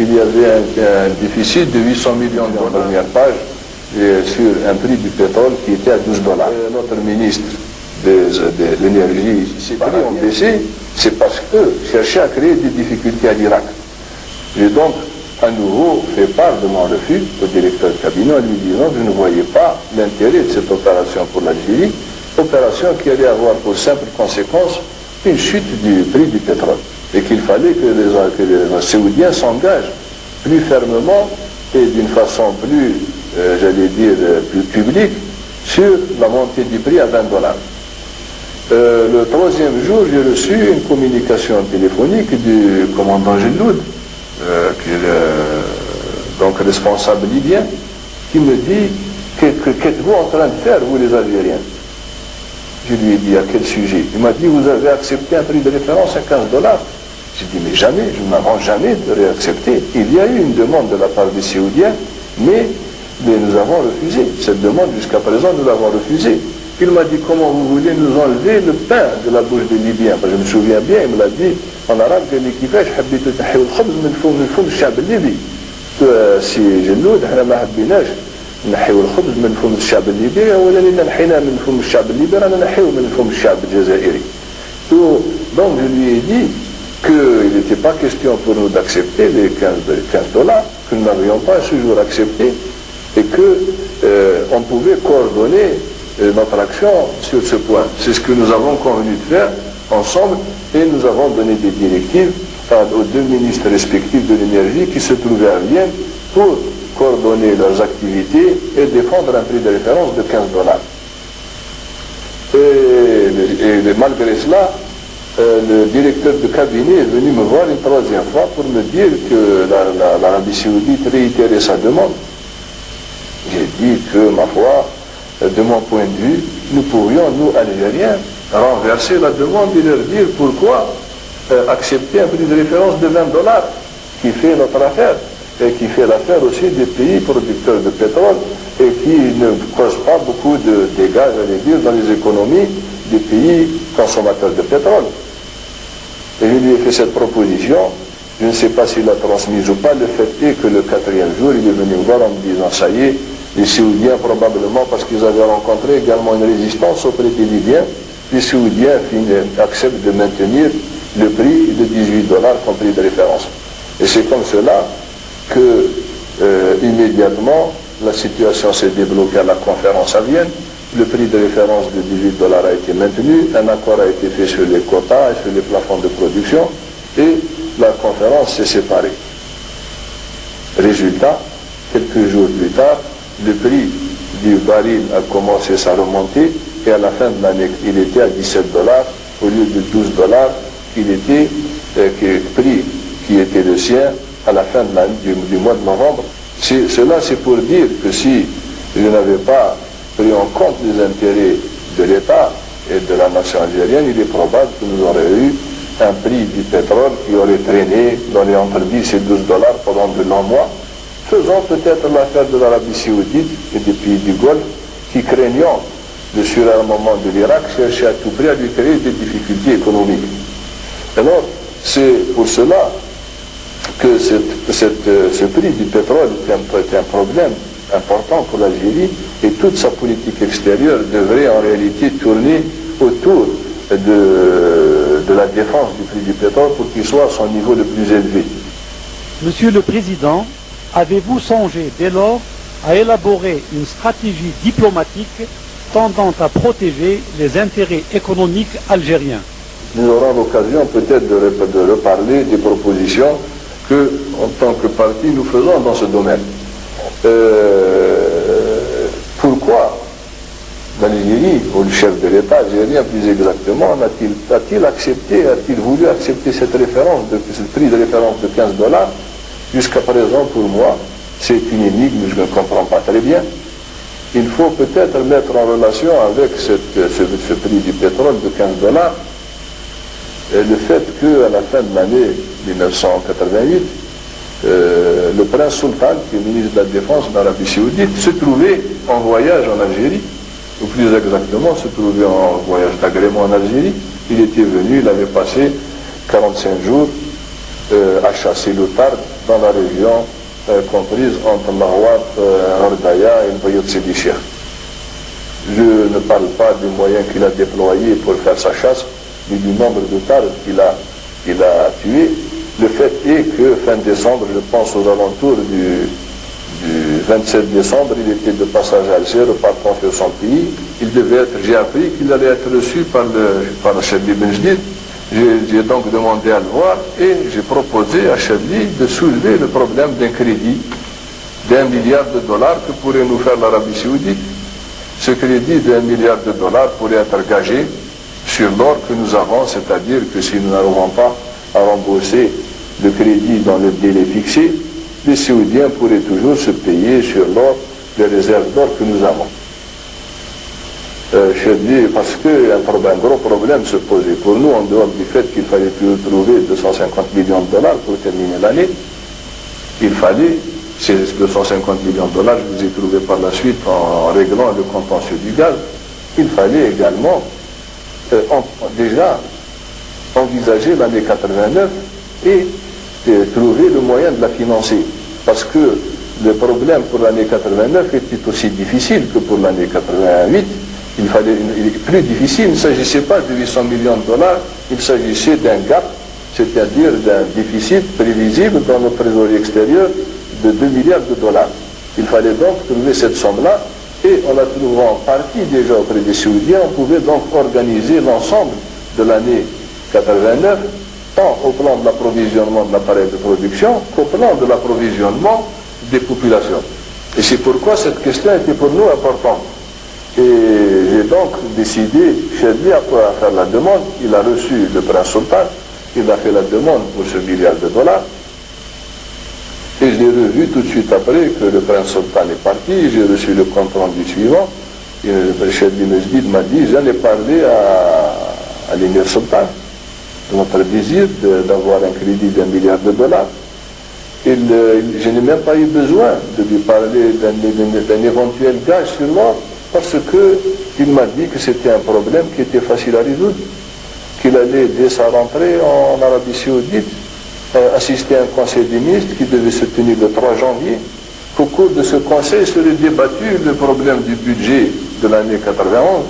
il y avait un déficit de 800 millions de dollars. Première page, sur un prix du pétrole qui était à $12. Notre ministre de l'énergie, ces prix ont baissé, c'est parce que cherchaient à créer des difficultés à l'Irak. J'ai donc à nouveau fait part de mon refus au directeur de cabinet en lui disant que je ne voyais pas l'intérêt de cette opération pour l'Algérie, opération qui allait avoir pour simple conséquence une chute du prix du pétrole, et qu'il fallait que les Saoudiens s'engagent plus fermement et d'une façon plus, plus publique sur la montée du prix à $20. Le troisième jour, j'ai reçu une communication téléphonique du commandant Geloud, qui est donc responsable libyen, qui me dit qu'êtes-vous en train de faire, vous les Algériens? Je lui ai dit à quel sujet? Il m'a dit vous avez accepté un prix de référence à $15. J'ai dit mais jamais, nous n'avons jamais réaccepté. Il y a eu une demande de la part des Saoudiens, mais nous avons refusé. Cette demande jusqu'à présent nous l'avons refusée. Il m'a dit comment vous voulez nous enlever le pain de la bouche des Libyens? Je me souviens bien, il me l'a dit en arabe, قال لي كيفاش حبيتوا تنحيوا الخبز من فم الشعب الليبي. سي جلود احنا ما حبيناش نحيوا الخبز من فم الشعب الليبي ولا لنا نحينا من فم الشعب الليبي رانا نحيوا من فم الشعب الجزائري. Donc je lui ai dit qu'il n'était pas question pour nous d'accepter les $15 que nous n'avions pas ce jour accepté et qu'on pouvait coordonner notre action sur ce point. C'est ce que nous avons convenu de faire ensemble et nous avons donné des directives aux deux ministres respectifs de l'énergie qui se trouvaient à Vienne pour coordonner leurs activités et défendre un prix de référence de $15. Et malgré cela, le directeur de cabinet est venu me voir une troisième fois pour me dire que l'Arabie Saoudite réitérait sa demande. J'ai dit que, ma foi, de mon point de vue, nous pourrions, nous, Algériens, renverser la demande et leur dire pourquoi accepter un prix de référence de $20 qui fait notre affaire et qui fait l'affaire aussi des pays producteurs de pétrole et qui ne cause pas beaucoup de dégâts, j'allais dire, dans les économies des pays consommateurs de pétrole. Et je lui ai fait cette proposition, je ne sais pas s'il l'a transmise ou pas, le fait est que le quatrième jour, il est venu me voir en me disant, ça y est, les Saoudiens, probablement parce qu'ils avaient rencontré également une résistance auprès des Libyens, les Saoudiens acceptent de maintenir le prix de $18 comme prix de référence. Et c'est comme cela que, immédiatement, la situation s'est débloquée à la conférence à Vienne, le prix de référence de $18 a été maintenu, un accord a été fait sur les quotas et sur les plafonds de production, et la conférence s'est séparée. Résultat, quelques jours plus tard, le prix du baril a commencé sa remontée et à la fin de l'année, il était à $17 au lieu de $12 prix qui était le sien à la fin de du mois de novembre. Cela, c'est pour dire que si je n'avais pas pris en compte les intérêts de l'État et de la nation algérienne, il est probable que nous aurions eu un prix du pétrole qui aurait traîné dans les entre 10 et $12 pendant de longs mois. Faisons peut-être l'affaire de l'Arabie Saoudite et des pays du Golfe qui, craignant le surarmement de l'Irak, cherchaient à tout prix à lui créer des difficultés économiques. Alors, c'est pour cela que ce prix du pétrole est un problème important pour l'Algérie et toute sa politique extérieure devrait en réalité tourner autour de la défense du prix du pétrole pour qu'il soit à son niveau le plus élevé. Monsieur le Président, avez-vous songé dès lors à élaborer une stratégie diplomatique tendant à protéger les intérêts économiques algériens? Nous aurons l'occasion peut-être de reparler des propositions que, en tant que parti, nous faisons dans ce domaine. Pourquoi l'Algérie, ou le chef de l'État algérien plus exactement, a-t-il voulu accepter ce prix de référence de $15? Jusqu'à présent, pour moi, c'est une énigme, je ne comprends pas très bien. Il faut peut-être mettre en relation avec ce prix du pétrole de $15 et le fait qu'à la fin de l'année 1988, le prince Sultan, qui est ministre de la Défense d'Arabie Saoudite, se trouvait en voyage en Algérie, ou plus exactement, se trouvait en voyage d'agrément en Algérie. Il était venu, il avait passé 45 jours à chasser le tard dans la région comprise entre l'Ahwat, Ordaya et le Bayot Sidi Cheikh. Je ne parle pas des moyens qu'il a déployés pour faire sa chasse, mais du nombre de tards qu'il a tués. Le fait est que fin décembre, je pense aux alentours du 27 décembre, il était de passage à Alger, repartant sur son pays. J'ai appris qu'il allait être reçu par le Chadli Benjdid. J'ai donc demandé à le voir et j'ai proposé à Chadli de soulever le problème d'un crédit d'1 milliard de dollars que pourrait nous faire l'Arabie Saoudite. Ce crédit d'1 milliard de dollars pourrait être gagé sur l'or que nous avons, c'est-à-dire que si nous n'arrivons pas à rembourser le crédit dans le délai fixé, les Saoudiens pourraient toujours se payer sur l'or les réserves d'or que nous avons. Je dis parce qu'un gros problème se posait pour nous, en dehors du fait qu'il fallait trouver 250 millions de dollars pour terminer l'année. Il fallait, ces 250 millions de dollars, je les ai trouvés par la suite en réglant le contentieux du gaz. Il fallait également déjà envisager l'année 89 et trouver le moyen de la financer. Parce que le problème pour l'année 89 était aussi difficile que pour l'année 88. Il est plus difficile, il ne s'agissait pas de 800 millions de dollars, il s'agissait d'un gap, c'est-à-dire d'un déficit prévisible dans notre trésorerie extérieure de 2 milliards de dollars. Il fallait donc trouver cette somme-là, et en la trouvant en partie déjà auprès des Saoudiens, on pouvait donc organiser l'ensemble de l'année 89, tant au plan de l'approvisionnement de l'appareil de production qu'au plan de l'approvisionnement des populations. Et c'est pourquoi cette question était pour nous importante. Et j'ai donc décidé, Chadli a faire la demande, il a reçu le prince sultan, il a fait la demande pour ce milliard de dollars, et je l'ai revu tout de suite après que le prince sultan est parti, j'ai reçu le compte rendu suivant, et le Chadli Benjdid m'a dit, j'en ai parlé à l'émir sultan, de notre désir d'avoir un crédit d'1 milliard de dollars. Je n'ai même pas eu besoin de lui parler d'un éventuel gage sur l'or, parce qu'il m'a dit que c'était un problème qui était facile à résoudre, qu'il allait, dès sa rentrée en Arabie Saoudite, assister à un conseil des ministres qui devait se tenir le 3 janvier. Qu'au cours de ce conseil serait débattu le problème du budget de l'année 91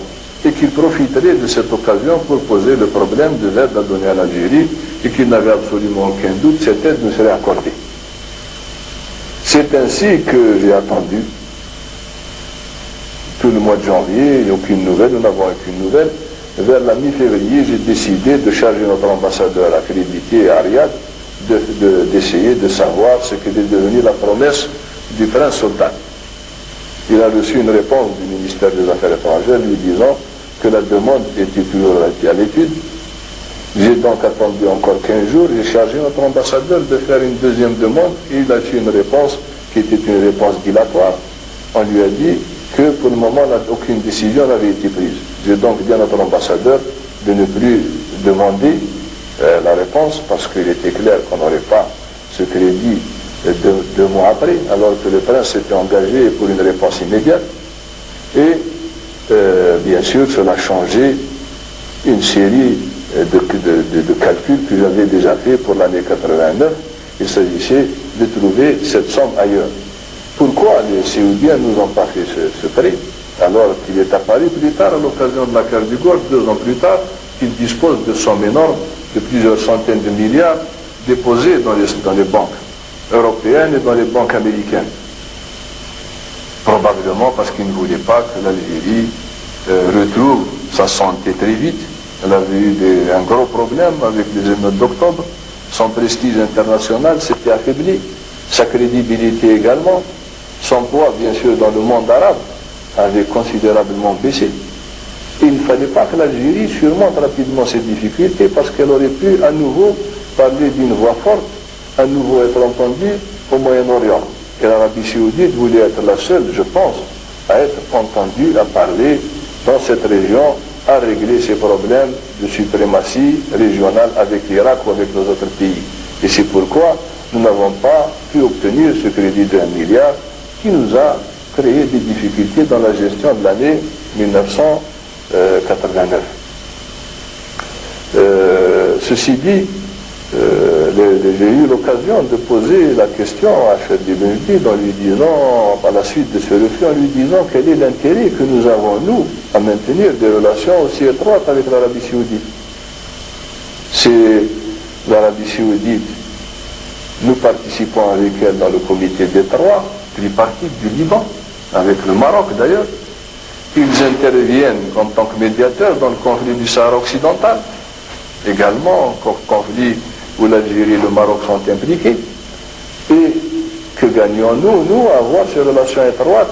et qu'il profiterait de cette occasion pour poser le problème de l'aide à donner à l'Algérie et qu'il n'avait absolument aucun doute, cette aide nous serait accordée. C'est ainsi que j'ai attendu tout le mois de janvier, aucune nouvelle, nous n'avons aucune nouvelle. Vers la mi-février, j'ai décidé de charger notre ambassadeur accrédité à Riyad d'essayer de savoir ce qu'était devenu la promesse du prince sultan. Il a reçu une réponse du ministère des Affaires étrangères lui disant que la demande était toujours à l'étude. J'ai donc attendu encore 15 jours, j'ai chargé notre ambassadeur de faire une deuxième demande et il a reçu une réponse qui était une réponse dilatoire. On lui a dit que pour le moment, aucune décision n'avait été prise. J'ai donc dit à notre ambassadeur de ne plus demander la réponse parce qu'il était clair qu'on n'aurait pas ce crédit 2 mois après, alors que le prince s'était engagé pour une réponse immédiate. Et bien sûr, cela a changé une série de calculs que j'avais déjà fait pour l'année 89. Il s'agissait de trouver cette somme ailleurs. Pourquoi les Saoudiens nous ont pas fait ce prêt, alors qu'il est apparu plus tard, à l'occasion de la guerre du Golfe, 2 ans plus tard, qu'ils disposent de sommes énormes, de plusieurs centaines de milliards, déposés dans les banques européennes et dans les banques américaines. Probablement parce qu'ils ne voulaient pas que l'Algérie retrouve sa santé très vite. Elle avait eu un gros problème avec les émeutes d'octobre. Son prestige international s'était affaibli, sa crédibilité également. Son poids, bien sûr, dans le monde arabe avait considérablement baissé. Et il ne fallait pas que l'Algérie surmonte rapidement ces difficultés parce qu'elle aurait pu à nouveau parler d'une voix forte, à nouveau être entendue au Moyen-Orient. Et l'Arabie Saoudite voulait être la seule, je pense, à être entendue, à parler dans cette région, à régler ces problèmes de suprématie régionale avec l'Irak ou avec nos autres pays. Et c'est pourquoi nous n'avons pas pu obtenir ce crédit d'1 milliard qui nous a créé des difficultés dans la gestion de l'année 1989. Ceci dit, j'ai eu l'occasion de poser la question à Chadli Benjdi en lui disant, à la suite de ce refus, en lui disant quel est l'intérêt que nous avons, nous, à maintenir des relations aussi étroites avec l'Arabie Saoudite. C'est l'Arabie Saoudite, nous participons avec elle dans le comité des trois tripartites du Liban, avec le Maroc d'ailleurs. Ils interviennent en tant que médiateurs dans le conflit du Sahara occidental, également conflit où l'Algérie et le Maroc sont impliqués. Et que gagnons-nous, nous, à avoir ces relations étroites?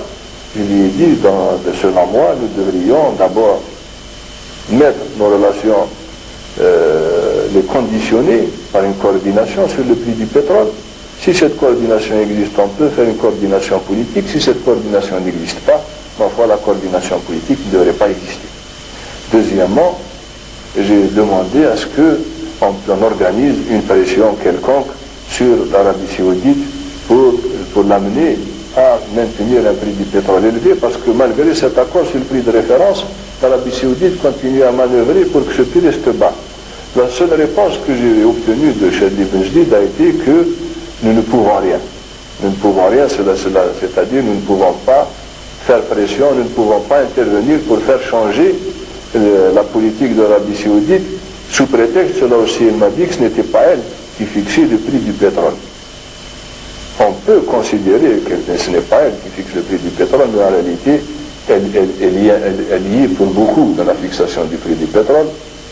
Je lui ai dit, selon moi, nous devrions d'abord mettre nos relations, les conditionner par une coordination sur le prix du pétrole. Si cette coordination existe, on peut faire une coordination politique. Si cette coordination n'existe pas, parfois la coordination politique ne devrait pas exister. Deuxièmement, j'ai demandé à ce qu'on organise une pression quelconque sur l'Arabie Saoudite pour l'amener à maintenir un prix du pétrole élevé, parce que malgré cet accord sur le prix de référence, l'Arabie Saoudite continue à manœuvrer pour que ce prix reste bas. La seule réponse que j'ai obtenue de Chadli Benjdi a été que nous ne pouvons rien. Nous ne pouvons rien, c'est-à-dire nous ne pouvons pas faire pression, nous ne pouvons pas intervenir pour faire changer la politique de l'Arabie Saoudite, sous prétexte, là aussi il m'a dit que ce n'était pas elle qui fixait le prix du pétrole. On peut considérer que ce n'est pas elle qui fixe le prix du pétrole, mais en réalité, elle y est pour beaucoup dans la fixation du prix du pétrole,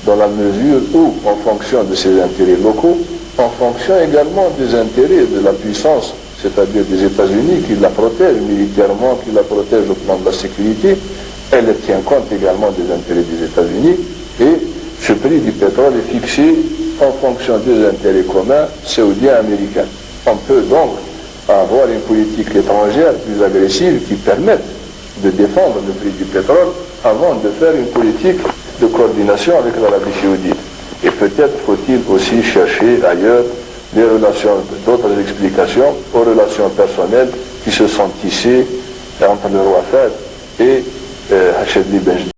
dans la mesure où, en fonction de ses intérêts locaux, en fonction également des intérêts de la puissance, c'est-à-dire des États-Unis qui la protègent militairement, qui la protègent au plan de la sécurité, elle tient compte également des intérêts des États-Unis, et ce prix du pétrole est fixé en fonction des intérêts communs saoudiens-américains. On peut donc avoir une politique étrangère plus agressive qui permette de défendre le prix du pétrole avant de faire une politique de coordination avec l'Arabie Saoudite. Et peut-être faut-il aussi chercher ailleurs des relations, d'autres explications aux relations personnelles qui se sont tissées entre le roi Fahd et Chadli Benjdi.